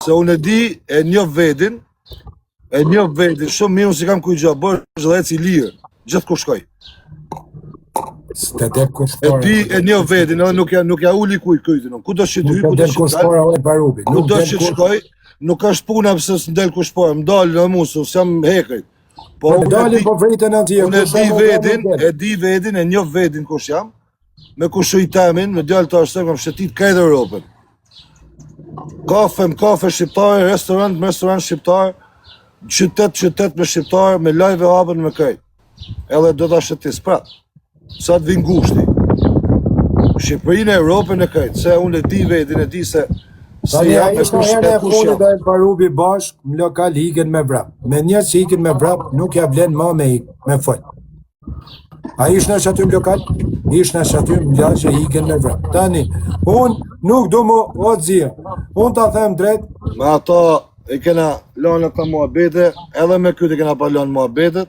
Se unë e di, e njoh vedin, shumë mirë, unë si kam kujgja, bërë zhëdhec I lirë, gjithë ku shkoj. E di, e njoh vedin, nuk ja uli kujtin, ku do shqit hy, ku do shqit shkoj, nuk është puna pëse së ndel ku shpoj, më dalë në musë, së jam hekrit. Po unë e di vedin, e njoh vedin kush jam, me kushu I temin, me djallë të ashtë, kam shëtit kajtë Europën. Kafe shqiptare, restorant shqiptar, qytet me shqiptar, me lajve hapën me kaj. Edhe do të shëtis, pra, sa të vinë gushti. Shqipërinë e Europën e kaj, se unë e di vedin, e di se jam e kush jam. Dhe Parubi bashk, në lokal hiken me vrap. Me njët që hiken me vrap, nuk ja vlen ma me fol. A ishtë në që në lokal? Ishtë në që në gjallë që hiken me vrap. Tani, unë nuk du mu o të zirë. Unë ta them drejt. Me ata I kena lanë ata muhabete, edhe me këtë I kena pa lanë muhabetet.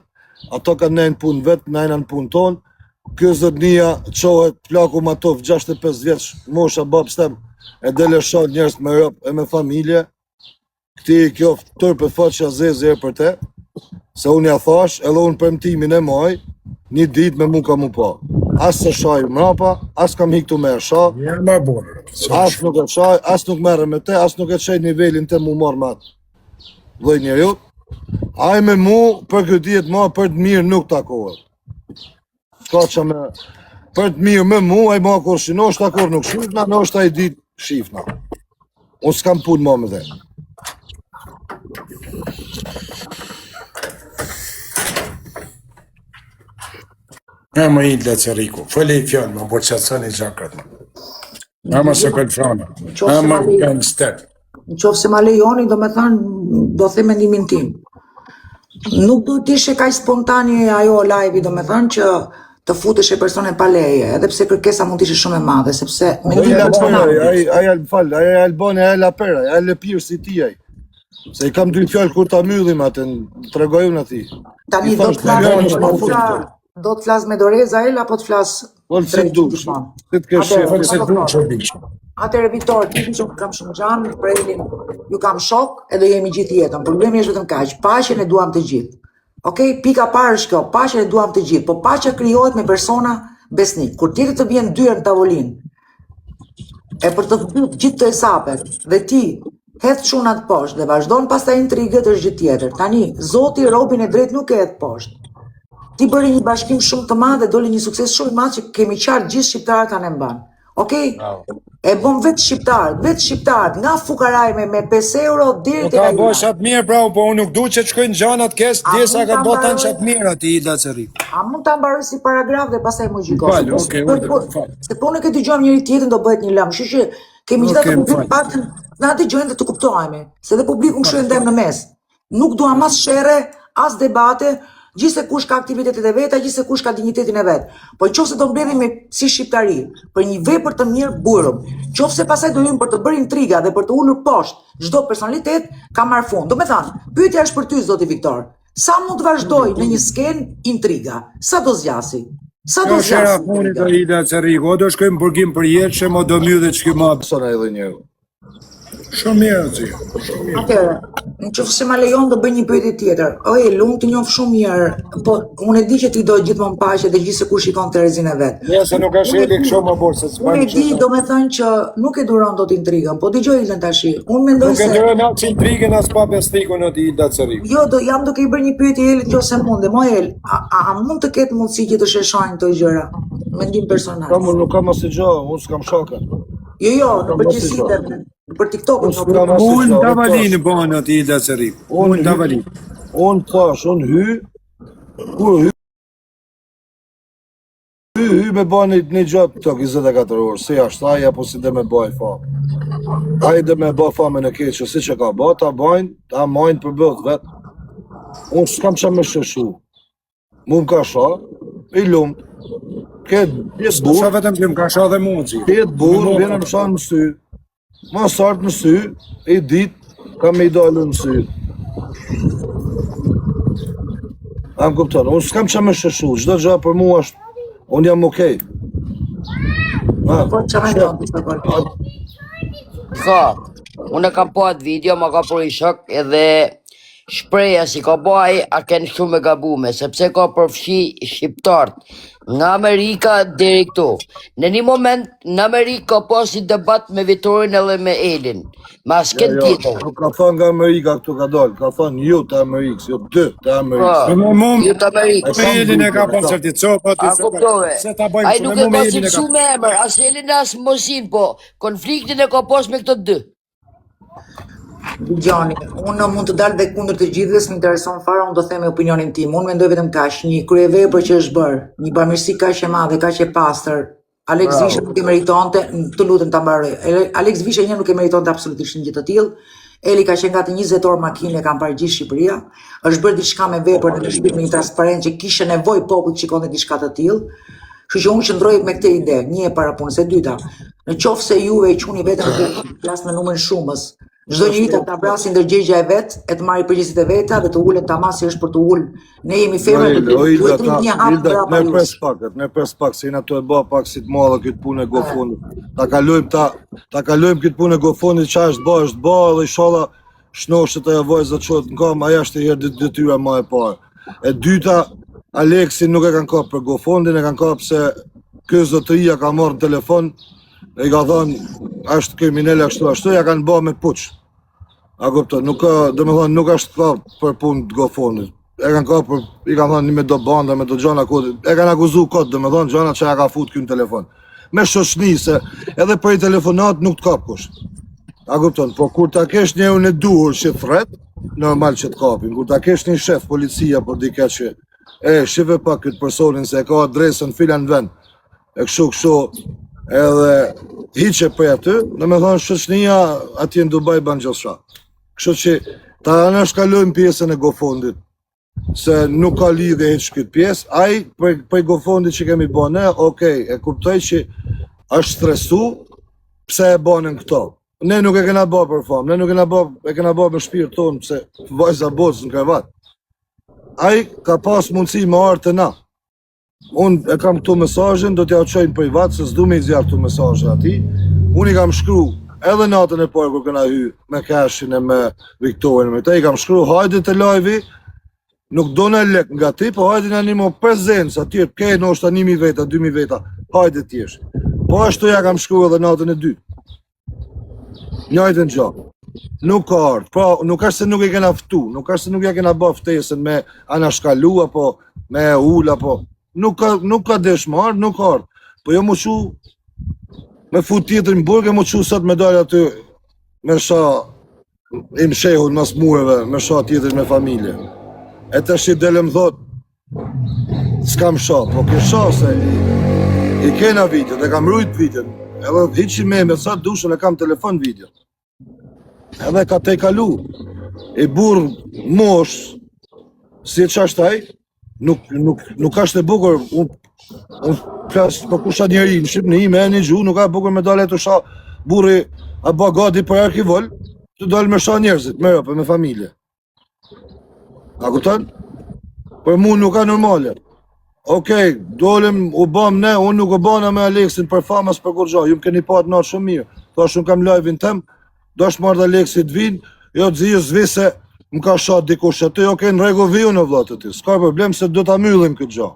Ato ka nejnë punë vetë, nejnë në punë tonë. Kjo zëtënia qohet plaku ma tof 65 vjeç, mosha babës tem, e dele shatë njerës me rëpë e me familje. Këti I kjo tërë fat që a zezë për te, se unë ja thash, edhe unë premtimin e maj, një dit me mu ka mu pa. Asë se shaj mrapa, asë kam hiktu me e sha, asë nuk e shaj, asë nuk mere me te, asë nuk e qaj nivelin te mu marrë me atë. Dhoj njerëjut, aj me mu për këtë jetë ma për të mirë nuk takohet. Ka që me për të mirë me mu, aj ma kur shino, është akur nuk shifna, në është aj dit shifna. Unë s'kam punë ma me dhe. Më I Laceriku, fële I fjallë, më bërë qatësani gjakrat më. Më se këtë frana, më kanë stetë. Në qofë se ma lejoni, do me thanë, do the mendimin tim. Nuk do t'ishe kaj spontani ajo live-i, do me thanë që të futesh e persone pa leje, edhe pse kërkesa mund t'ishe shumë e madhe, sepse mendimin personal. Aja Albani, aja Lapera, aja Lepirë si ti aj. Se I kam dy fjallë kur ta myllim atë, të regojun ati. Tani do të flas me Doreza el apo të flas drejt dushman? Atëre Viktor, ti që kam shumë gjanë, për Elin ju kam shok edhe jemi gjithë jetën. Problemi është vetëm kaq, paqen e duam të gjithë. Okej, pika parë është kjo, paqen e duam të gjithë, po paqja krijohet me persona besnik. Kur tjetër të vjen dyert në tavolinë, e për të gjithë të hesapet, dhe ti hedh çunat poshtë dhe vazhdon pastaj intrigët është gjë tjetër. Tani, Zoti robin e drejt nuk e hedh poshtë. Ti bëri një bashkim shumë të madh dhe doli një sukses shumë I madh që kemi qartë gjithë shqiptarët kanë e mban. Okej? E bën vetë shqiptarët, nga fukaraj me 5 euro deri te ka bësh atë mirë pra, po unë nuk du që të shkojnë gjanat kes, desa ka bë tanë çat mirë aty I Laceriku. A mund ta mbaroj si paragraf dhe pastaj më gjykoj. Fal. Se po nuk e dëgjojmë njëri tjetrin do bëhet një lëm. Kështu që kemi gjithë të publik paktën na dëgjojnë dhe të kuptojmë. Se dhe publiku ngshojnë ndem në mes. Nuk duam as sherre, as debate. Gjithse kush ka aktivitetet e veta, gjithse kush ka dignitetin e vet. Po nëse do mbledhemi si shqiptari për një vepër të mirë burum, nëse pastaj do hyjmë për të bërë intriga dhe për të ulur poshtë çdo personalitet, ka marr fund. Do të thënë, pyetja është për ty Zoti Viktor. Sa mund të vazhdoj në një skenë intriga? Sa do zgjasi? Sa do zgjasi? Funit do I Laceriku, do shkojmë burgim për jetëshe, mo do mbyllë çka më Sona edhe një. Shumë mirë aty. Atëherë, nëse ma lejon do bëj një pyetje tjetër. Oj, lumë të njoh shumë mirë, po unë e di që ti do gjithmonë paqe dhe gjithse kush shikon Terezin e vet. Ja se nuk ka sheli kështu më bërë se s'bën. Unë e di, domethënë që nuk e duron dot intrigën, po dëgjoj Ilën tash. Unë mendoj se nuk e duron as intrigën as pa bestikun aty I Laceriku. Jo, jam duke I bërë një pyetje Elën nëse mundem. Mo El, a mund të ketë mundësi që të sheshojnë këto gjëra? Mendim personal. Nuk kam asgjë gjë, unë s'kam shaka. Jo, në përgjithësi për TikTok-un. Unë Davalinë bën aty I Laceriku. Unë Davalinë. Unë thash, unë kur hy me bani një gjatë të 24 orë, si ashtë aja, apo si dhe me baj famë. Aja dhe me baj famë në keqë, si që ka ba, ta bajnë, ta majnë për bëtë vetë. Unë s'kam që me shëshu. Mu më ka sha, I lumë. Këtë burë. Sa vetëm që më ka sha dhe mundë. Këtë burë, vjenë më shanë më sy. Ma sartë në sy, I ditë, ka me I dalë në sy. A më kuptonë, unë s'kam që me shëshu, çdo gjë për mua është, unë jam okej. Po që me do, Tha, Unë e kam po atë video, ma ka për i shok edhe shpreja si ka baj, a ken shumë e gabume, sepse ka përfshi shqiptarët nga Amerika deri këtu. Në një moment, në Amerikë ka pas një debat me Vitorin edhe me Elin, me asken tjetër. Nuk ka thonë nga Amerika këtu ka dalë, ka thonë ju të Amerikës, ju dy të Amerikës. Ju të Amerikë. Me Elin e ka pas certi, A kuptove? se ta Ai bëjmë nuk shumë, e me ka Elin e cilësu ka. me emër, as Elin as Mosin, po konfliktin e ka pas me këto dy. Gjani, unë mund të dalë dhe kundër të gjithë dhe s'më intereson fare, unë do themi opinionin tim. Unë mendoj vetëm kaq, një kryevepër që është bërë, një bamirësi kaq e madhe, kaq e pastër. Alex Visha nuk e meritonte, të lutem ta mbaroj. Alex Visha një nuk e meritonte absolutisht një gjë të tillë. Eli ka qenë gati 20 orë makinë e kanë parë gjithë Shqipëria. Është bërë diçka me vepër në shpirt me një transparencë që kishte nevojë populli të shikonte diçka të tillë. Kështu që unë qëndroj me këtë ide, një e para punës, e dyta. Në qoftë se juve i çuni vetëm të flas në numrin shumës, çdo njeri ta vrasë ndërgjegja e vet, e të marrë përgjegjësitë e veta dhe të ulet tamasi është për të ul. Ne jemi femra dhe duhet të një hap brapa Ne jush. pres pak, se jena të e ba pak si të madhe këtë punë e gofondit. Ta kalojmë këtë punë e gofondit, qa është ba dhe inshallah shnoshet e vajza qohet në kam, aja është e herë detyra ma e parë. E dyta, Aleksin nuk e kanë kap për gofondin, e kanë kap se kjo zotëria ka marrë në telefon, e i ka thonë, është kriminele ashtu, ja kanë ba me puç. A kupton, nuk ka, domethënë nuk është ka për punë të gofondit. E kanë ka për, i kanë thënë me do banda, me do gjana kod, e kanë akuzu kod, domethënë gjana që ja ka fut këtu në telefon. Me shoshni se edhe për i telefonat nuk të kap kush. A kupton, po kur ta kesh një unë e duhur që thret, normal që të kapin. Kur ta kesh një shef policia për dike që shive pak këtë personin se e ka adresën filan vend, e kështu, edhe hiqe për aty, domethënë shoqënia atje në Dubai ban gjithçka. Kështu që ta na shkalojmë pjesën e gofondit, se nuk ka lidhje hiç këtë pjesë. Ai për gofondit që kemi bën ne, okay, e kuptoj që është stresu pse e bënën këto. Ne nuk e kena bë për famë, ne nuk e kena bë me shpirt tonë pse vajza bocë në krevat. Ai ka pas mundësi me ardhur te na. Unë e kam këtu mesazhin, do t'ja çoj në privat se s'du me i zjarr këtu mesazhe ati. Unë i kam shkru edhe natën e parë kur kena hy me Kashin e me Viktorin, me te i kam shkru hajde të live-i, nuk do në lek nga ti, po hajde në një mo prezencë, atyre kej në është 1.000 veta, 2.000 veta, hajde t'jesh. Po ashtu ja kam shkru edhe natën e dytë. Njajtën gjë. Nuk ka ardhë, pra nuk është se nuk i kena ftu, nuk është se nuk ja kena bë ftesën me anashkalu apo me ul apo nuk ka deshmar, nuk ka ardhë. Po jo mu qu me fut tjetër në burg, e mu qu sot me dalë aty me sha im shehun mas mureve, me sha tjetër me familje. E të shi dele më thot, s'kam sha, po ke sha se i kena video, dhe kam rujt video, edhe hiqin me sa dushën e kam telefon video. Edhe ka te kalu, i burë mosh, si e qashtaj, nuk ashtë e bukur, unë flasë për kusha njeri, në Shqipëni, me e një gju, nuk ka bukur me dole të sha burri, a ba gadi për arkivol, të dole me sha njerëzit, me rëpë, me familje. A kupton? Për mu nuk ka normale. Okej, dolem, u bam ne, unë nuk u bana me Aleksin për famas për kur gjo, ju më keni pat natë shumë mirë, thash unë kam live-in tem, do është marrë dhe Aleksit vinë, jo të ziju zvi se më ka shatë dikush aty, okej, në regu viju në vlatë të ti, s'ka problem se do të amyllim këtë gjo.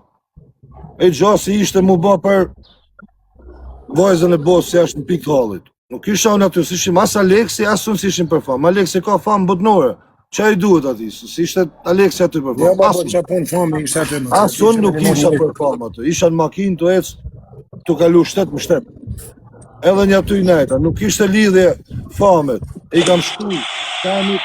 E gjo si ishte mu ba për vajzën e bosë si ashtë në pikë të halit. Nuk isha unë aty, si ishim as Aleksi, as unë si ishim për famë. Aleksi ka famë botnore, që i duhet ati, si ishte Aleksi aty për famë. Ja, ba, po që punë famë, ishte aty. As unë nuk isha për famë aty, isha në makinë të ecë, të kalu shtet më shtet. Edhe një aty i nejta, nuk ishte lidhje famet, i kam shku Samit,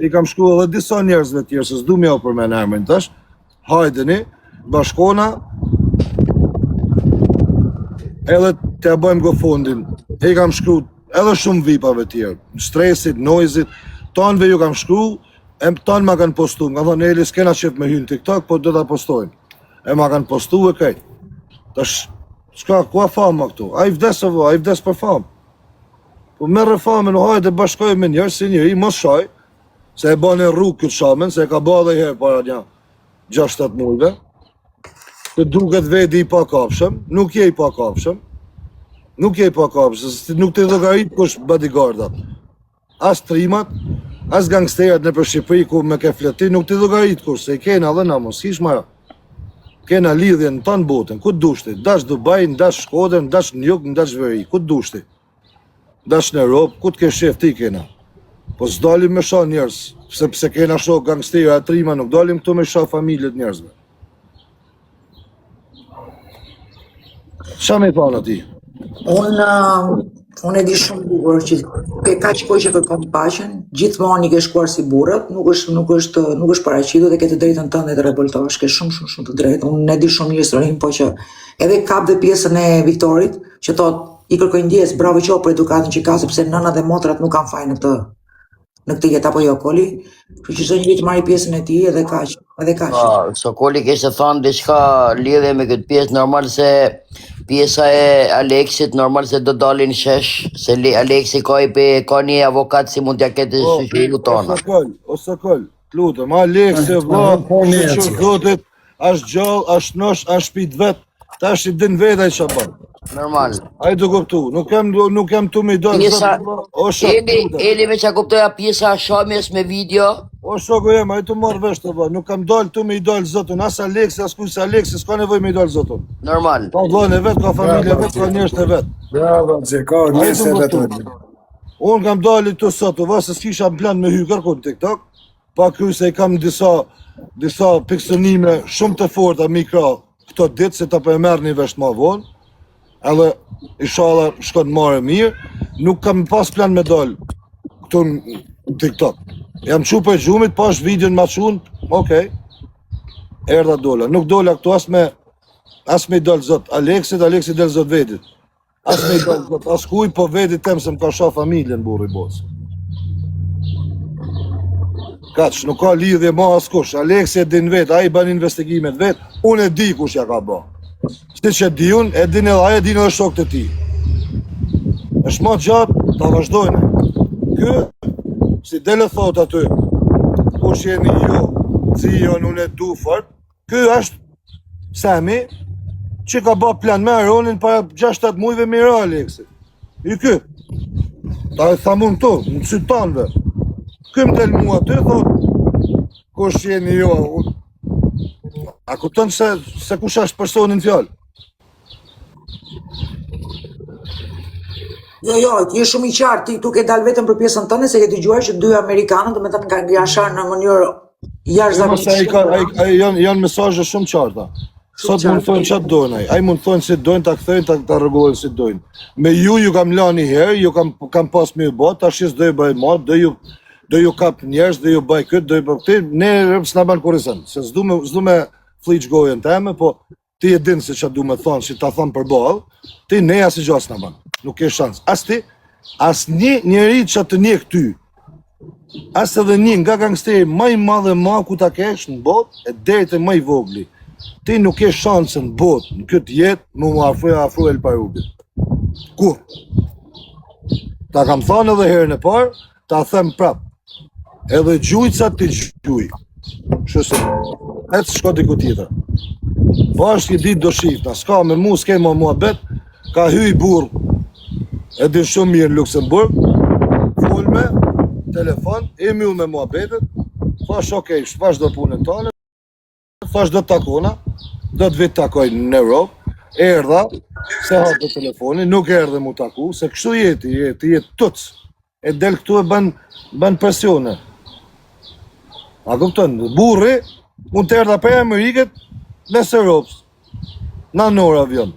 i kam shku edhe disa njerëzve tjerë, se s'du mjau për me në emrin tash, hajdeni, bashkona, edhe t'ja bëjmë gofondin, i kam shku edhe shumë vipave tjerë, stresit, noizit, tanëve ju kam shku, tanë ma kanë postu, nga thonë Eli s'kena qef me hynë TikTok, po do t'a postojnë, e ma kanë postu e kejtë. Tash, s'ka, ku a fama këtu? A i vdes a i vdes për famë. Po merre famën, hajde bashkoj me njerë, si njëri, mos shaj, se e bane rrugë këtë shamen, se e ka ba dhe herë para një 6-7 mujve, të duket vedi i pakapshëm, nuk je i pakapshëm, Nuk je pa kapsh, se nuk të llogarit kush bodyguardat. As trimat, as gangsterat në për Shqipëri ku me ke fleti, nuk të llogarit kush, se i kena dhe na mos hish mara. Kena lidhje në tonë botën, ku dushti, dash Dubai, dash Shkodër, dash New York, dash Veri, ku dushti. Dash në Europë, ku të ke shef ti kena. Po s'dalim me shoh njerëz, sepse kena shoh gangstera, trima, nuk dalim këtu me shoh familjet njerëzve. Qa me thonë ati? Unë e di shumë bukur që ke kaq kohë që kërkon paqen, gjithmonë i ke shkuar si burrat, nuk është paraqitur dhe ke të drejtën tënde të revoltohesh, ke shumë të drejtë. Unë e di shumë mirë historinë, po që edhe kap dhe pjesën e Viktorit, që thot i kërkoj ndjes, bravo qoftë për edukatën që ka, sepse nëna dhe motrat nuk kanë faj në këtë jetë apo jo Koli. Kështu që çdo njeri të marrë pjesën e tij edhe kaq. Sokoli kishte thënë diçka lidhje me këtë pjesë, normal se pjesa e Aleksit, normal se do dalin shesh, se Aleksi ka një avokat si mund t'ja ketë shoqërinë tona. O Sokol, lutem, Aleksi vlla, zotit, është gjallë, është nosh, është shpit vet, tash i din vetë ai çfarë bën. Normal. Ai do kuptu, nuk kam tu me dal zot. O shok. Eli me çka kuptoja pjesa shamjes me video. O shoku jam, ai të marr vesh të vë, nuk kam dal tu me i dal zotun, as Aleksi, as kush Aleksi, s'ka nevojë me i dal zotun. Normal. Ka vllën e vet, ka familje vet, ka njerëz të vet. Bravo, ka njerëz të vet. Unë kam dalë tu sot, se s'kisha plan me hy kërkon TikTok, pa ky se i kam disa pikësonime shumë të forta mikro këto ditë se ta po e merrni vesh më vonë. Edhe inshallah shkon marrë mirë, nuk kam pas plan me dal këtu në TikTok. Jam çu për gjumit, pash videon ma çun, okej. Erdha dola, nuk dola këtu as me dal zot Aleksit del zot vetit. As me dal zot as kuj, po vetit tem se më ka shoh familjen burri boc. Kaç, nuk ka lidhje ma askush. Aleksi e din vet, ai bën investigimet vet, unë e di kush ja ka bë. Siç e di unë, e din edhe ai, e din edhe shokët e tij. Është më gjatë, ta vazhdojnë. Ky, si dele thot aty, kush jeni ju, zion, unë e du fort, ky është Sami, që ka bë plan me Aronin para 6-7 muajve me Aleksi. I ky. Ta e thamun tu, në cytanve. Ky më del mua aty, thot, kush jeni ju, a kupton se kush është personin fjalë? Jo, ti je shumë i qartë, ti tu ke dalë vetëm për pjesën tënde se ke dëgjuar që dy amerikanët, domethënë kanë jashtëar në mënyrë jashtëzakonisht. Ai janë mesazhe shumë qarta. Sot mund thonë çfarë dojnë ai. Ai mund thonë si dojnë ta kthejnë ta rregullojnë si dojnë. Me ju kam lënë një herë, ju kam pas me bot, tash do ju bëj mod, do ju kap njerëz, do ju bëj këtë, do ju bëj këtë, ne s'na ban kurrëzën, se s'du me fliç gojën teme, po ti e din se çfarë du me thonë, si ta thon për ball, ti ne asnjë gjë s'na ban. Nuk ke shans. As ti, as një njeri që të njeh ty. As edhe një nga gangsteri më i madh e ma ku ta kesh në botë, e deri te më i vogli. Ti nuk ke shansën në botë, në këtë jetë, më afro El Parubit. Kur? Ta kam thënë edhe herën e parë, ta them prap. Edhe gjujca ti gjuj. Shëse, e të shko diku tjetër. Bashkë i ditë do shifta, s'ka me mu, s'ke ma muhabet, ka hyj burë, e din shumë mirë në Luksemburg, full me, telefon, e mjull me muhabetet, thash okej, vazhdo punën tonë, thash do të takona, do të vitë takoj në Europë, erdha, se hapë telefonin, nuk erdhe mu taku, se kështu jeti tuc, e del këtu e ban presione. A kupton, burri, mund të erdha për Ameriket, nësë Europës, në nërë avion.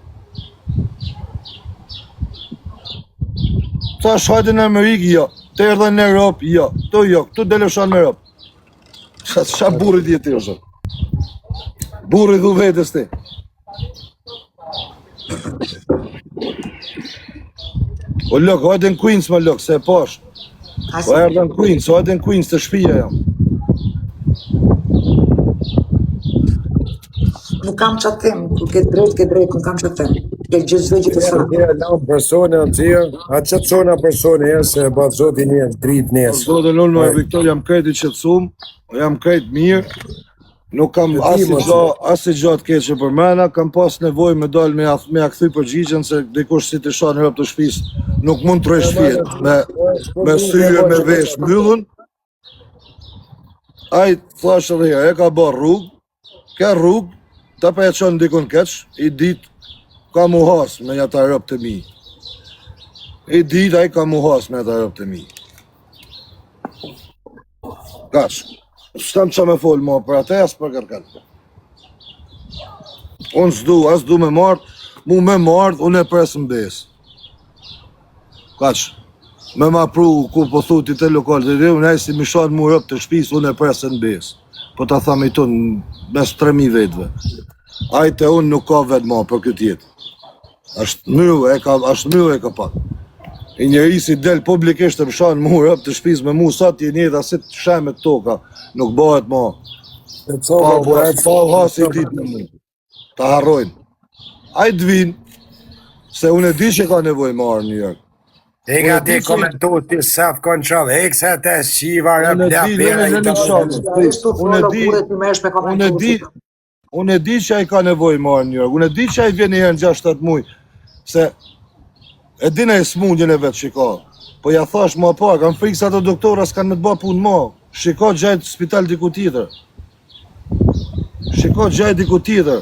Ta shajtë në Amerikë, jo. Të erdha në Europë, jo. Të jo, këtu dele shanë në Europë. Qa burri djeti është? Burri dhu vetës ti. O lëk, hajde në Queens më lëk, se e pash. O erdha në Queens, hajde në Queens të shpija jam. Nuk kam që të them, ke drejt, nuk kam që të them. Ke gjithë që të thëmë. Ja, lamë persone atje, atë që të qona persone e se batë zotin e drit nesë. Zotin unë e Viktor jam krejt i qëtësum, jam krejt mirë, Nuk kam E di, mos. asnjë gjë të keqe për mena, kam pas nevojë me dal me ja kthy përgjigjen se dikush si të shoh në rreth të shtëpisë nuk mund të rresh fjet me syje me vesh mbyllën. Ai thash edhe herë, e ka bërë rrugë, ka rrugë, ta pa e çon dikun keq, i dit ka mu has me ata rropt të mi. I dit ai ka mu has me ata rropt të mi. Kaç. S'kam qa me folë ma për atë, as për kërkan. Unë as du me mardh, mu me mardh, unë e presë në besë. Kaq, me ma pru ku po thuti të lokalët e dhe, unë e si mi shanë mu rëpë të shpisë, unë e presë në besë. Po ta tham i tunë, mes 3.000 vetëve. Ajte unë nuk ka vetë ma për këtë jetë. Ashtë mërë e ka pak. I njeri si del publikisht të më shanë mu rëpë të shpisë me mu, sa t'je njëtë asit shemet toka, nuk bëhet ma. Pa hasi dit në mu, ta harrojnë. A i dvinë, se unë e di që ka nevoj marë një jërë. E ka di komentu të saf kontrol, e kësa të shiva rëp Unë e lap di, bera i të unë e di që a i ka nevoj marë një jërë, unë e di që a i vjen një herë në 6-7 mujë, se e dina e smundjen e vetë shiko, po ja thash ma pak, kam frikë sa të doktora s'kan me të ba punë ma, shiko gjajt spital diku tjetër. Shiko gjajt diku tjetër.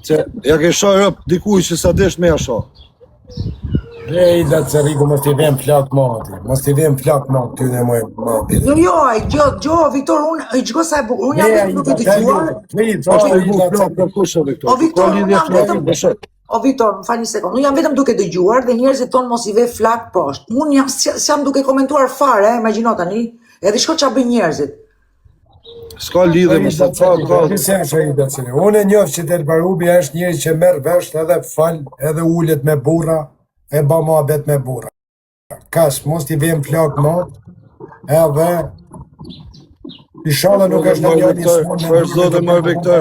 Se ja ke sha rëp dikuj që sa desh me ja sha. E i da të riku mos t'i vem plak ma ati, mos t'i vem plak ma ty në mojë ma pide. Jo, gjo, Viktor, unë gjgo sa e bukur, unë jam vetëm duke të gjuar. O Viktor, më fal një sekond, unë jam vetëm duke dëgjuar dhe njerëzit tonë mos i ve flak poshtë. Unë jam duke komentuar fare, imagjino tani, edhe shko qa bëjnë njerëzit. S'ka lidhe më sa ka. Unë e njof që Delbarubi është njëri që merr vesh edhe fal, edhe ulet me burra, e ba mohabet me burra. Kas, mos t'i vem flak ma, edhe inshallah nuk është në një smunë. Për zote më Viktor,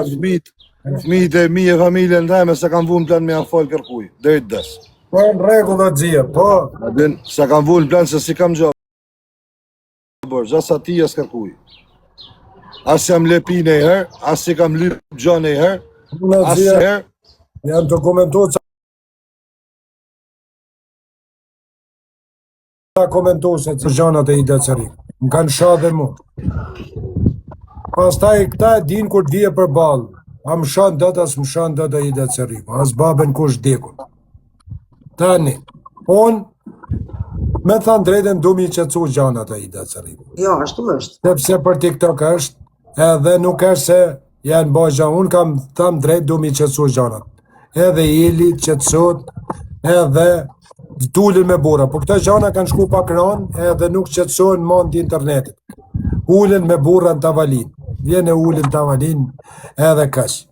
fëmijët e mi e familjen time se kam vunë plan me ja fal kërkuj, drejt des. Po në rregull o xhia, po. Adin, se kam vunë plan se si kam gjabë, gjas ati jas kërkuj. As jam lepi në herë, as si kam lyp gjo në herë, as herë. Janë dokumentuar sa komentuar se të gjanat e i dëcëri. Më kanë shah dhe mu. Pastaj këta e din kur t'vije për balë. A më shanë dëtë, as më shanë dëtë e i dëcëri. As babën kush dekun. Tani, unë me thanë drejtën du mi qëtësu gjanat e i dëcëri. Jo, ashtu është. Sepse për TikTok është, edhe nuk është se janë bëjë gjanë. Unë kam thamë drejtë du mi qëtësu gjanat. Edhe ili qëtësot, edhe t'ullin me bura. Po këta gjana kanë shku pak ranë edhe nuk qëtësojnë mandi internetit. Ullin me bura në tavalin. Vjene ullin tavalin edhe kas.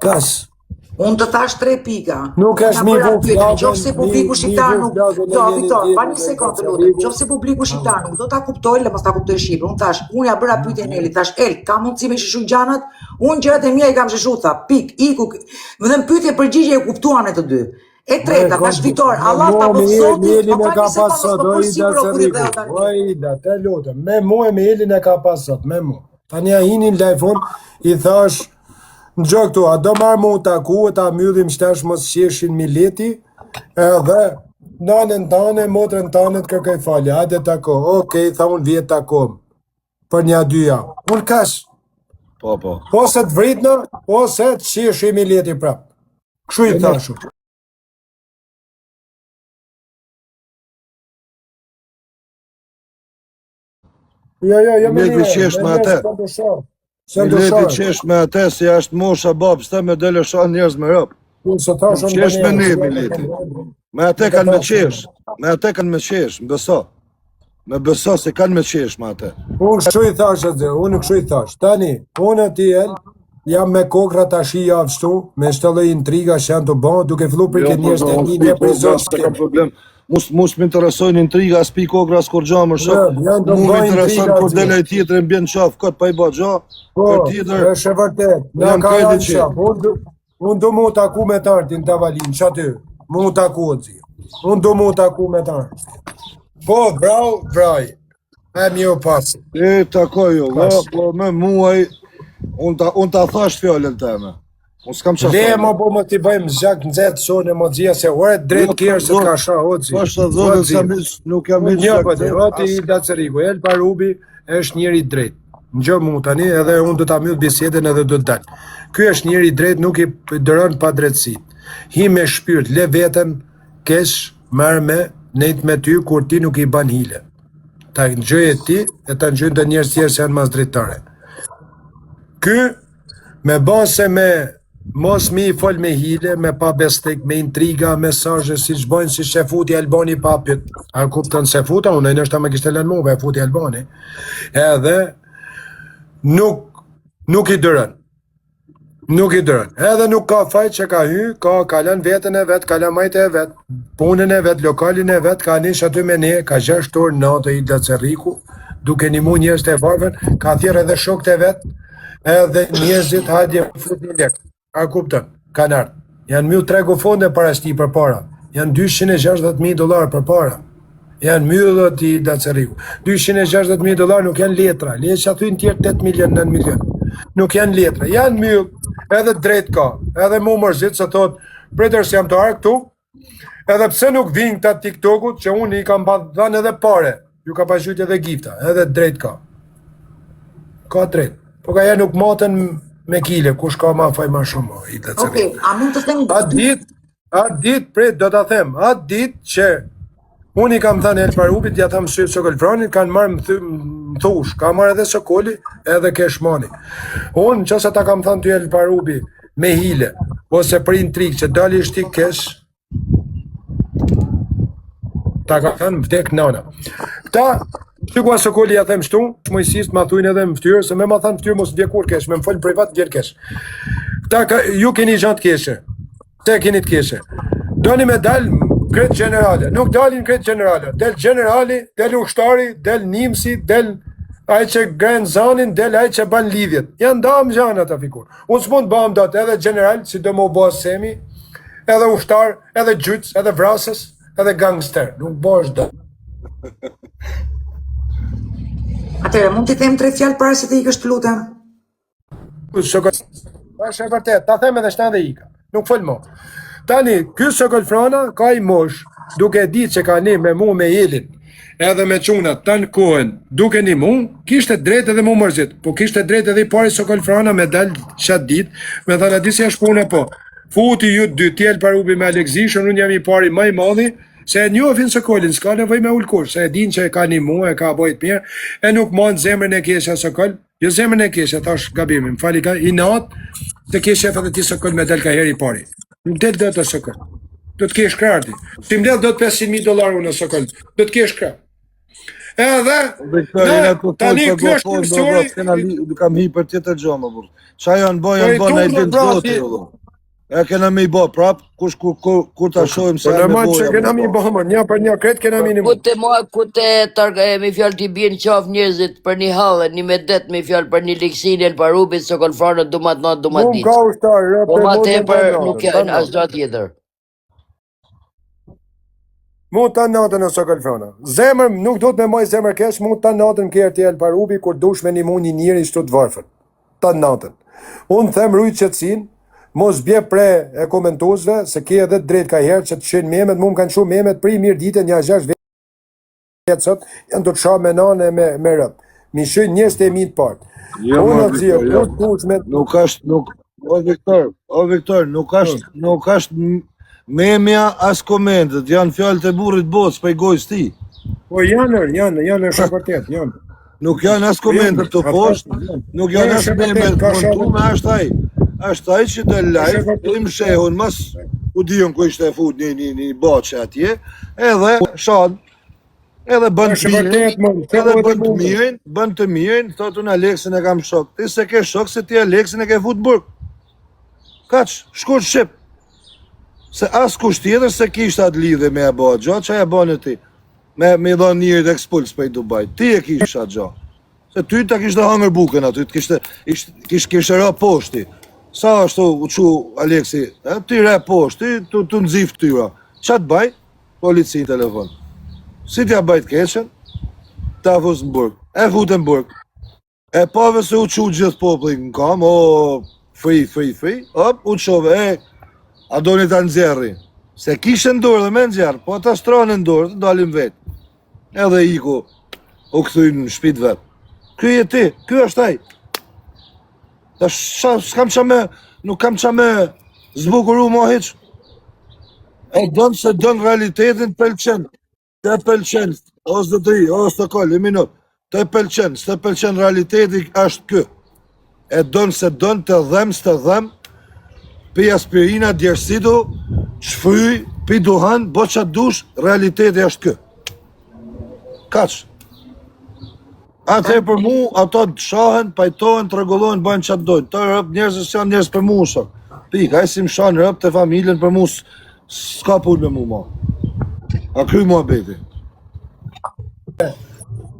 Kas. Unë të thash 3 pika. Nuk është mi vu flagën, Qofse publiku shqiptar nuk... Jo, Viktor, pa një sekundë të lutem. Qofse publiku shqiptar nuk do ta kuptojë, le mos ta kuptojë Shqipër. Unë thash, unë ja bëra pyetjen Elit, thash, El, ka mundësi me shishu gjanat? Unë gjërat e mia i kam shishu, tha, pik, iku. Më dhem pyetje përgjigje e kuptuan e të dy. E treta, thash Viktor, Allah ta bëj zotin, me ka pas sot, o Ida, te lutem, me mu e me Elin e ka pas sot, me mu. Tani a hinin lajfon, i thash, në gjë këtu, a do marrë mu taku, e ta myllim shtesh mos qeshin mileti, edhe nanën tane, motrën tane të kërkaj falje, hajde tako, okej, tha unë vjetë takom, për një dyja, unë kash, po se të vritna, po se të qeshin mileti prap, këshu i thashu. Jo, me qesh me atë. Leti qesh me atë, si ashtë mosha babë, s'ta me dele shanë njerëz me rëpë. Qesh me ne, me leti. Me atë kanë me qesh, më beso. Me beso se kanë me qesh me atë. Unë kështu i thash atë, unë kështu i thash. Tani, unë e tjel, jam me kokra të ashi javështu, me shtëllë intriga që janë të bon, duke fillu për këtë njerëz të një një prizon s'kem. Mus më interesojnë intriga, as pi kokra, as kur gja më shumë. Mu më interesojnë kur dele e tjetër e mbjen qafë, këtë pa i ba gja. Po, është e vërtet, në ka janë qafë. Unë du mu taku me të artin të avalin, që aty, mu taku o zi. Unë du mu taku me të artin. Po, bravo, vraj. E mi o pasi. E takoj ju, Kas. po me muaj, unë ta thash fjallën teme. Unë s'kam qa Le fjallën. më po më t'i bëjmë zgjak nxehtë sonë më xhia se ore drejt kjerë se ka sha hoxhi. Pashtë të zonë, nuk jam Unë hiç një po zaktet, oti as- i Laceriku, El Parubi është njëri drejt. Ngjo mu tani edhe unë do ta mbyll bisedën edhe do të dal. Ky është njëri drejt, nuk i dëron pa drejtësi. Hi me shpirt, le veten kesh, marr me nejt me ty kur ti nuk i ban hile. Ta ngjoje ti e ta ngjojnë të njerëz tjerë që janë mas drejtare. Ky me base me mos mi fol me hile, me pa bestik, me intriga, mesazhe si ç'bojnë si shefuti Albani papit. A kupton se futa unë nështë ta më kishte lënë mua, e futi Albani. Edhe nuk i dëron. Nuk i dëron. Edhe nuk ka fajt që ka hy, ka lënë vetën e vet, ka lënë majtë e vet, punën e vet, lokalin e vet, ka nish aty me ne, ka 6 orë natë i Laceriku, duke nimu njerëz të varfën, ka thirrë edhe shokët e vet, edhe njerëzit hajde fut një lek. A kupton? Kanë ardhur. Janë mbyll tregu fonde para shti për para. Janë $260,000 për para. Janë mbyllë ti Laceriku. $260,000 nuk janë letra. Le që thyn tjerë 8 milion, 9 milion. Nuk janë letra. Janë mbyll. Edhe drejt ka. Edhe mu mërzit se thot, pritër se jam të arë këtu, edhe pse nuk vinë këta TikTokut, që unë i kam dhanë edhe pare. Ju ka pashujt edhe gifta. Edhe drejt ka. Ka drejt. Po ka ja nuk matën me kile, kush ka ma faj ma shumë, i Laceriku. Okej, a mund të them Atë dit, prit, do t'a them, atë dit që unë i kam thënë El Parubit, ja tham sy Sokol Franit, kanë marrë më thush, ka marrë edhe Sokoli, edhe Keshmani. Unë, qëse ta kam thënë ty El Parubi, me hile, ose për intrikë, që dali shtik kesh, ta kam thënë vdek nana. Këta, që kua Sokoli ja them shtu, shmojësist ma thujnë edhe më ftyrë, se me ma thënë ftyrë mos vjekur kesh, me më folë privat vjer kesh. Këta, ju keni gjatë keshe, te keni të keshe. Doni me dalë kretë generale, nuk dalin kretë generale, del generali, del ushtari, del nimsi, del ai që gren zanin, del ai që ban lidhjet. Janë dam gjana ta fikur. Unë s'mund bam dot edhe general, si do më bo semi, edhe ushtar, edhe gjyç, edhe vrasës, edhe gangster. Nuk bosh dot. Atëherë, mund t'i them 3 fjalë para se të ikësh, të lutem? Sokol, është e vërtet, ta them edhe shtan dhe ika. Nuk fol mo. Tani, ky Sokol Frana ka i mosh, duke ditë që ka një me mu me Elin, edhe me çunat tan kohën, duke një mu, kishte drejt edhe mu mërzit, po kishte drejt edhe i pari Sokol Frana me dal qatë dit, me thana di si është puna po. Futi ju dy tjel Parubi me Alexishën, unë jam i pari më i madhi, se e njohin Sokolin, s'ka nevoj me ullkush, se e din që e ka një mu, e ka bojt mirë, e nuk mund zemrën e kesha Sokol, jo zemrën e kesha, thash gabimin, fali ka i natë, të ke shef edhe ti Sokol me del ka heri i pari. Nuk del do të Sokol. Do të kesh krarti. Ti më del do të $500,000 unë Sokol. Do të kesh krart. Edhe tani kjo është kursiori. Kam hi për tjetër gjomë, burr. Qa janë bo në i din zotë, jo. E kena mi bo prap, kush kur ta shohim se Po normal që kena mi bëhëmër, një për një kretë kena mi një më. Ku te targa e mi fjallë t'i bjen qaf njerëzit për një halë, një medet mi fjallë për një liksin El Parubit, Sokol Frana dumat natë, dumat Unë ditë. ka ushtarë, Po ma tepër nuk janë as gjatë tjetër. Mu të natën e Sokol Frana. Zemër, nuk do të me maj zemër kesh, mu të natën kjerë t'i El Parubi, kur dush me një mu një njëri shtu të varfën. Të natën. Unë them rujtë qëtësin, mos bje pre e komentuzve, se ke edhe drejt ka herë që të shenë memet, mu më kanë shumë memet, pri mirë dite një 6 vetë sot, janë të të sha me nane me rëpë. Mi shënë njës të e mitë partë. Unë atë zirë, nuk është, o Viktor, nuk është memja as komendet, janë fjallët e burrit botës për i gojës ti. Po janë shumë vërtet, janë. Nuk janë as komendet të poshtë, nuk janë as memet kontume, është ai që dhe live, të im shehun, mas u dion ku ishte e fut një baqe atje, edhe shanë, edhe bën të mirin, thotë unë Aleksin e kam shok. Ti se ke shok, se ti Aleksin e ke fut burg. Kaq, shkurt shqip. Se as kusht tjetër se kishte atë lidhe me e bëha gjatë, që e bënë ti. Me i dhonë njërit ekspuls për i Dubai. Ti e kisha gjatë. Se ty ta kishte hangër bukën aty, kishte ra poshti. Sa ashtu u qu Aleksi, ti re poshti, të nëzif tyra. Qa të baj? Polici në telefon. Si t'ja bajt keqen? ta fus në burg. E fut në burg. E pave se u qu gjithë populli në kam, o, free, hop, u qove, a do një ta nxerri. Se kishë ndorë dhe me nxerë, po ta stronë ndorë, të dalim vetë. Edhe iku, u këthuj në shpit vetë. Ky e ti, ky është aj. S'kam qa me, nuk kam qa me zbukuru ma hiq. E dënë se dënë realitetin pëlqen. Te pëlqen, o zëtëri, o stokol, një minut. Te pëlqen, s'te pëlqen realiteti është kë. E dënë se dënë të dhem, s'te dhem, pi aspirina, djersitu, shfry, pi duhan, bo qatë dush, realiteti është kë. Kaq. Ate për mu, ato të shahen, pajtohen, të regulohen, bëjnë qatë dojnë. Të rëp njerëzës janë njerëz për mu shok. Pik, a i si më shanë rëp të familjen për mu, s'ka pull me mu ma. A kry mua beti.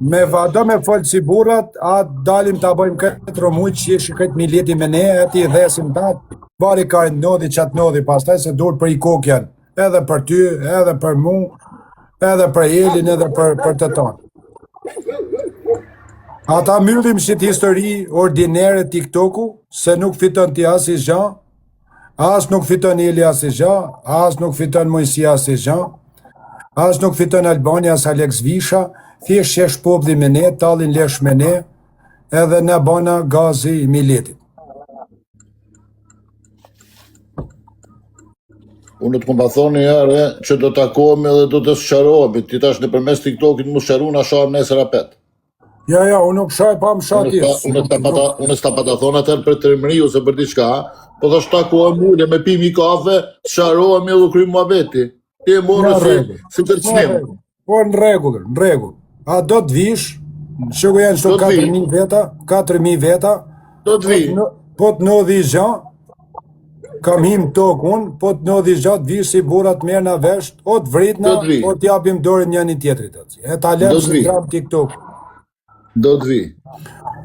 Me vado me folë si burat, a dalim të bëjmë këtë romujt që ishi këtë mileti me ne, ati dhesim të atë, bari ka e nodhi qatë nodhi, pastaj se dur për i kokjan, edhe për ty, edhe për mu, edhe për Elin, edhe për të tonë. Ata myllim si të histori ordinere TikToku, se nuk fiton ti as i zhan, as nuk fiton Eli as i zhan, as nuk fiton Mojsi as i zhan, as nuk fiton Albania as Alex Visha, thjesht shesh populli me ne, tallin lesh me ne, edhe na bana gazi i miletit. Unë të këmba thoni herë që do takohemi dhe do të sqarohemi. Ti tash nëpërmes TikTokit mu sqaru na shohim nesër apet. Ja, unë nuk shaj pa më shati. Unë s'ta pa ta thonë atër për trimëri ose për diçka, po thash takohem ule me pimi kafe, sqarohemi dhe kryjmë muhabeti. Ti e morë si kërcënim. Po në rregull. A do të vish, që ku janë shto 4.000 veta, do të vi. Po të nodhi zhan, kam him tokë unë, po të nodhi zhan, të vish si burat merë në vesht, o të vritna, o të japim dorën njëni tjetrit. E ta lem si tram TikTok. Do të vi.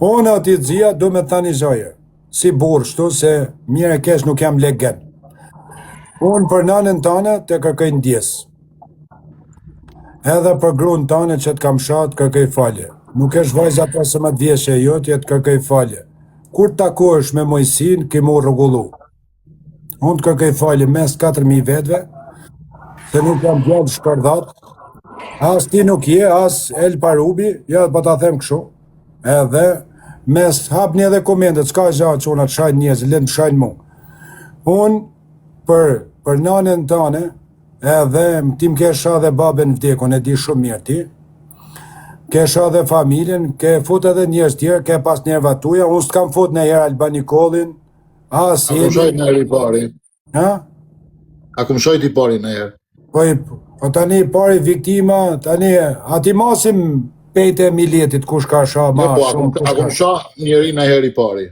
Unë ati të zia, do me thani zhoje, si burë shtu, se mire kesh nuk jam legen. Unë për nanën tane të kërkej ndjes. Edhe për grunë tane që të kam shatë kërkej falje. Nuk esh vajza pasë më të vjeshe e jotje të kërkej falje. Kur takohesh me Mojsin, ke mu rregullu. Unë të kërkej falje mes 4.000 vetve, se nuk jam gjallë shkërdhat, as ti nuk je, as El Parubi, ja pa ta them kështu, edhe mes hapni edhe komendet, s'ka gjatë që unë atë shajnë njëzë, le të shajnë mu. Unë për nanën tane, edhe ti më kesha dhe babën vdekon, e di shumë mirë ti, kesha dhe familjen, ke fut edhe njërës tjerë, ke pas njerëva tuja, unë s'kam fut në herë Albani Kollin, as A kum shajt në herë i pari? Ha? A kum shajt i pari në herë? Po tani pari viktima, tani ati masim pejtë e miletit kush ka sha ma shumë. A kum shah njëri në herë i pari?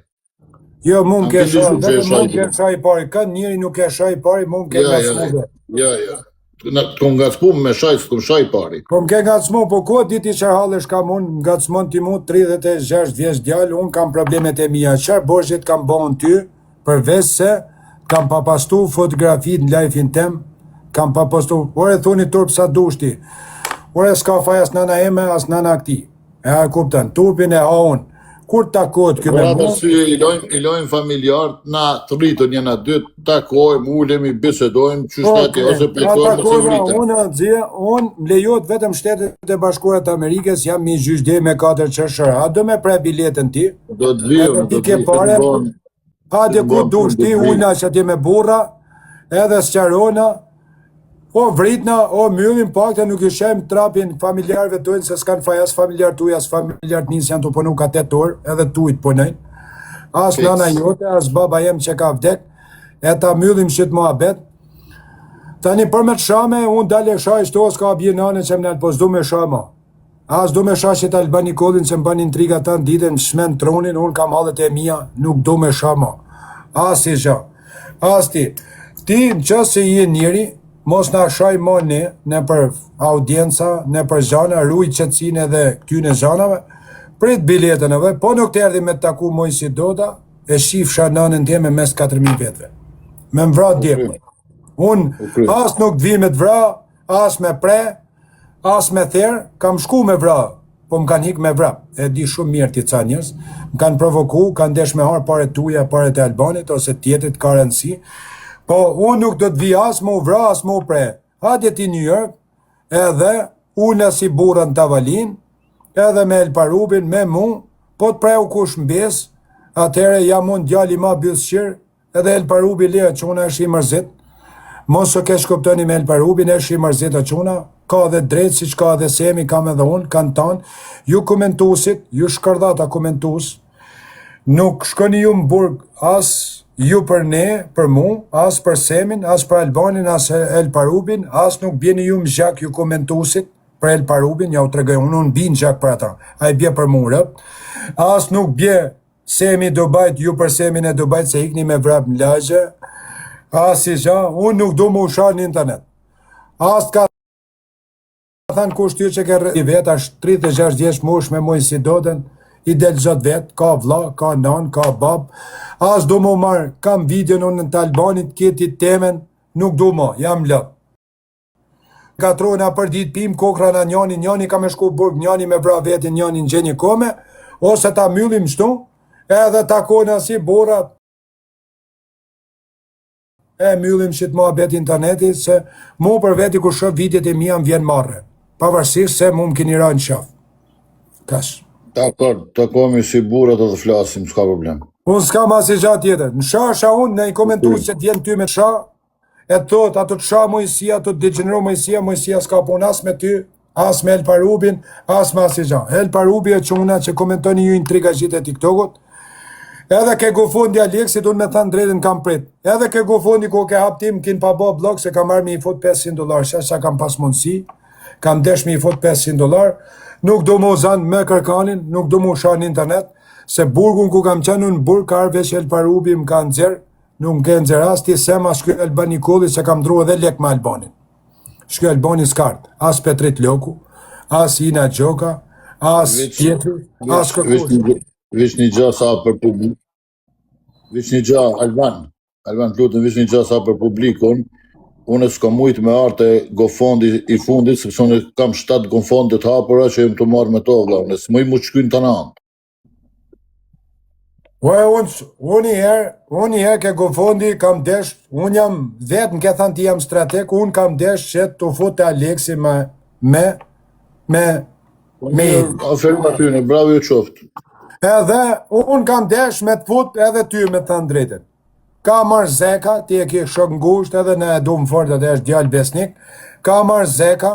Jo, mund ke sha, mund ke sha i pari, ka njëri nuk ke sha i pari, mund ke nga smuve. Ja. Të kom ngacmu me shajt, s'kom shaj i pari. Kom ke ngacmu, po ko diti që halësh kam unë, ngacmon ti mu 36 vjeç djallë, unë kam problemet e mija, qërë borgjit kam bon ty, përveç se kam papastu fotografit në lajfin tem, kam papastu, ore thoni turp sa dushti, ore s'ka faj as nana eme, as nana këti, e a kuptan, turpin e haun, kur takot kjo me mu? I lojnë familjarët, na të rritën njëna dytë, takojmë, ulemi, bisedojmë, qështati ose plekojmë, ose vritën. Unë më lejot vetëm Shtetet e Bashkuara të Amerikës, jam një gjyqde me 4 qërshëra, a do me pre biletën ti? Do të vijëm, hajde ku dush ti, ujna që ti me burra, edhe sqarona, o vritna, o myllin pakte nuk i shem trapin familjarëve tojnë, se s'kan faj as familjar tuj, as familjar të njës janë të punu ka 8 orë, edhe tujt punojnë, as nana jote, as baba jem që ka vdek, e ta myllim që të muhabet. Tani për me të shame, unë dalje shaj shto, s'ka bje nane që më nalë, po s'du me shama. As du me shaj që të Albani Kollin, që më ban intriga ta në ditën, shmen tronin, unë kam hallet e mija, nuk du me shama. As i zha. As ti në qësë se i njëri, mos në shaj mo në për audienca, në për zhana, ruj qëtësin edhe këtyne zhanave, prit biletën edhe, po nuk të erdi me të taku Mojsi Doda, e shif shananën tjeme mes 4.000 vetëve. Me më vra djemë. Unë as nuk të vi me të vra, as me pre, as me therë, kam shku me vra. po më kanë hik me vrap. E di shumë mirë ti ca njerëz, më kanë provoku, kanë desh me har paret tuaja, paret e Albanit ose tjetrit ka rëndësi. Po unë nuk do të vi as më u vra, as më u pre. Hadje ti New York, edhe unë si burrën Tavalin, edhe me Elparubin, me mu, po të preu kush mbes, atëhere jam unë djali ma bysqir, edhe Elparubi lea që unë është i mërzit. Mos o kesh kuptoni me Elparubin, është i mërzit a quna, ka dhe drejtë, si që ka dhe Semi, kam edhe unë, kanë tanë, ju komentusit, ju shkërdata komentus, nuk shkoni ju më burg, as ju për ne, për mu, as për Semin, as për Albanin, as Elparubin, as nuk bjeni ju më gjak ju komentusit, për Elparubin, ja u tregoj, unë bin gjak për ata, a i bje për mu rëp, as nuk bje Semi do bajt, ju për Semin e do bajt, se ikni me vrap në lagje, as i gja, unë nuk du më usha në internet, as ka thanë kush ty që ke rrë vet, ashtë 36 djesh mosh me mojë si doden, i del gjat vet, ka vlla, ka nan, ka bab, as du më marë, kam videon unë në të Albanit, kiti temen, nuk du më, jam lët. Katrona për dit pim, kokra në njani ka me shku burg, njani me vra vetin, njani në gjeni kome, ose ta myllim shtu, edhe ta kona si borat, e myllim shit ma bet interneti, se mu për veti ku shëf vitet e mija më vjen marre, pavarësisht se mu më kini ra në shaf. Kash. Dakor, të komi si burat edhe flasim, s'ka problem. Unë s'kam asë i gjatë tjetër. Në shasha unë, ne i komentu se t'jen ty me të shah, e thot, ato të shah Mojësia, ato të degeneru Mojësia s'ka pun as me ty, as me Elparubin, as me asë i gjatë. Elparubi e quna që komentoni ju intriga gjitë e TikTokut, edhe ke gufundi Aleksit, unë me thanë drejtën kam prit. Edhe ke gufundi ku ke haptim, kin pa bo blok, se kam marrë me i fut $500, shasha kam pas mundësi, kam desh me i fut $500, nuk do mu zanë me kërkanin, nuk do mu shanë internet, se burgun ku kam qenë unë burg, ka arve që Elparubi më ka nëzirë, nuk më ke nëzirë asti, se ma shkjo Elban Nikolli, se kam dru edhe lek me Albanin. Shkjo Albani s'kart, as Petrit Loku, as Ina Gjoka, as tjetri, as kërkush. Vish një gja sa për publik, vish një gja, Alban plutën, vish një gja sa për publikun, unë s'ka mujtë me artë e gofondi i fundit, sepse unë kam 7 gofondit hapura që jem të marrë me to, vla, unë s'moj mu qkyn të nanë. Unë i herë ke gofondi kam desh, unë jam vetë në ke thanë ti jam strateg, unë kam desh që të fut të Aleksi me Aferim atyne, bravo ju qoftë. edhe unë kam desh me të fut edhe ty me thanë drejten. Ka marrë zeka, ti e ke shok ngusht edhe ne du më fort edhe është djallë besnik, ka marrë zeka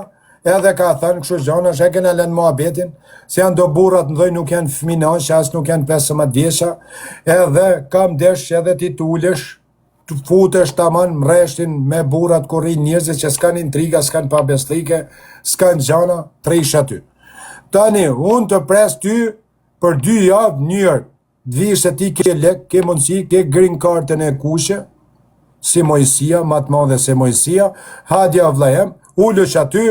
edhe ka thënë kështu gjana, që e kena lënë muhabetin, se janë do burrat në dhoj nuk janë fëminan, që asë nuk janë 15 vjesha, edhe kam desh edhe ti të ulesh, të futesh taman mreshtin me burrat kur rrinë njerëzit që s'kan intriga, s'kan pabeslike, s'kan gjana, trish aty. Tani, unë të pres ty për 2 javë njërë, dvi se ti ke lek, ke mundësi, ke green cardën e kushe, si Mojësia, matë madhe se Mojësia, hadja vlajem, ullësh aty,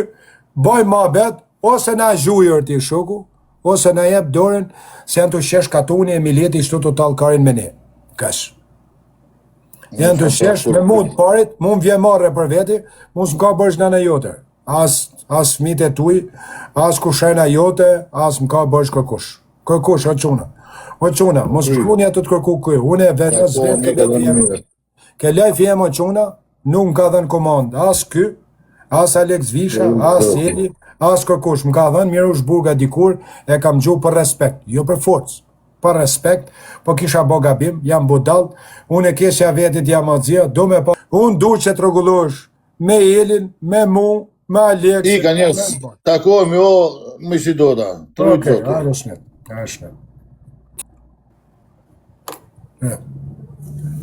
boj ma bet, ose na zhujër ti shoku, ose na jep dorën, se janë të shesh katuni e mileti shtu të talkarin me ne. Kash. Janë të shesh me mund parit, mund vje marre për veti, mund s'm ka bërsh në jotër. As fmit e tuj, as kushena jote, as m'ka bërsh kërkush. Kërkush, o quna, mos shkuni atë të kërku kuj, unë e vetës vetë ke lejf jem o quna, nuk më ka dhenë komandë, as ky, as Alex Visha, as Eli, as kërkush, më ka dhenë Mirush Burga dikur, e kam gju për respekt, jo për forcë, për respekt, po kisha bo gabim, jam budal, unë e kesha vetit jam adzia, do me pa, unë du që të rregullosh me Elin, me mu, me Alex. Ika njës, takohemi o, më si do da. Okej, ashtë.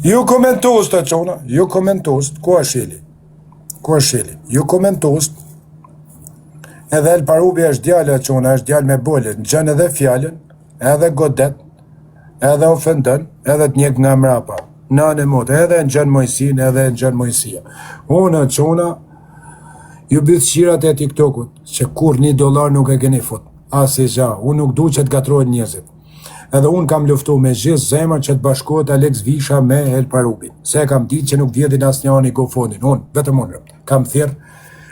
Ju komentus të qona, ju komentus, ku është Eli? Ku është Eli? Ju komentus, edhe Elparubi është djallë të qona, është djallë me bollet, në gjën edhe fjallën, edhe godet, edhe ofendën, edhe të njek nga mrapa, në motë, edhe në gjën Mojësin, edhe në gjën Mojësia. Unë të qona, ju bëth qirat e TikTokut, që kur $1 nuk e keni fut, asi gja, unë nuk du që të gatrojnë njëzit. Edhe unë kam luftu me gjithë zemër që të bashkohet Alex Visha me Elparubin. Se kam ditë që nuk vjedhin asë njani gofondin. Unë, vetëm unë, kam thirë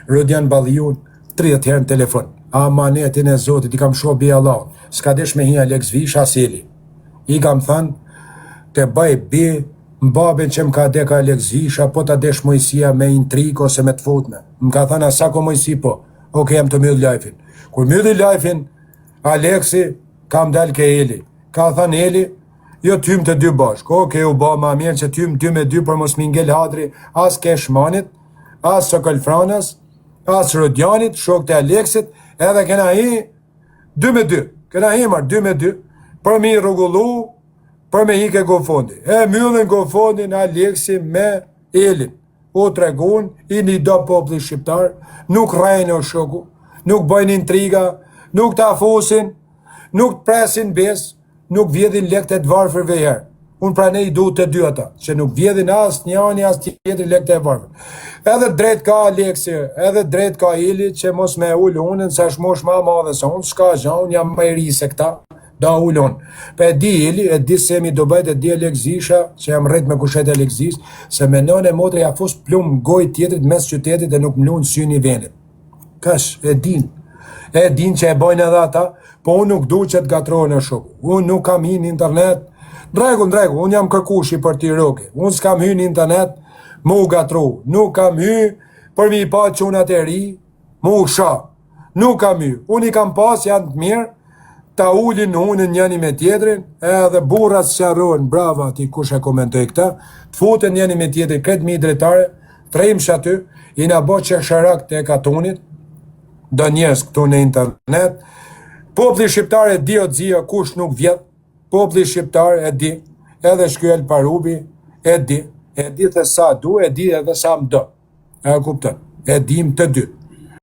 Rodian Balliun 30 herë në telefon. amanetin e Zotit, i kam shoh bi Allah, s'ka desh me hi Alex Visha Seli. I kam thënë, të bëj bi, mbabin që më ka dek Alex Visha, po ta desh Mojësia me intrik ose me të futme. Më ka thënë, asa ko Mojësi po, oke, jam të mjëll lajfin. Kur mjëll lajfin, Alexi, kam dal ke Eli. Ka thënë Eli, jo tym të dy bashk, oke, u ba ma mirë që tym 2-2 për mos m'ingel hadri, as Keshmanit, as Sokolfranas, as Rodjanit, shok të Alexit, edhe kena hi 2-2, kena hi marë 2-2, për mi rrugullu, për me hike gofondi. E myllin gofondin Alexi me Elin. O tregun, i një do popli shqiptar, nuk rajnë o shoku, nuk bëjnë intriga, nuk të afosin, nuk të presin bes, nuk vjedhin lekte të varfërve herë. Unë pra ne i du të dy ata, që nuk vjedhin as njani, as tjetri lekte e varfër. Edhe drejt ka Alexi, edhe drejt ka Eli, që mos me ullë unën, se është mosh ma madhe se unë, s'ka gja, unë jam më i ri se këta, da ullë unë. Pe e di Eli, e di se mi do bëjt, e di Alex Visha, që jam rrit me kushet Alex Vis, se me nën e motri ja fus plum goj tjetrit mes qytetit dhe nuk mlunë syni venit. Kash, e din që e bojnë edhe ata, po unë nuk du që të gatrojnë në shok. Unë nuk kam hi në internet, dregu, unë jam kërkushi për ti roke. Unë s'kam hy në internet, mu gatru. Nuk kam hy për mi pa qunat e ri, mu sha. Nuk kam hy. Unë i kam pas janë të mirë, ta ullin unë njëni me tjetrin, edhe burrat sharrohen, brava ti kush e komentoj këta, të futen njëni me tjetrin, këtë mi dretare, trejmë aty, i na bo që sharak të katonit, do njerës këtu në internet. Popli shqiptar e di o dzia kush nuk vjet, popli shqiptar e di, edhe Shkyel Parubi e di the sa du, e di edhe sa më do. E kuptën, e dim të dy.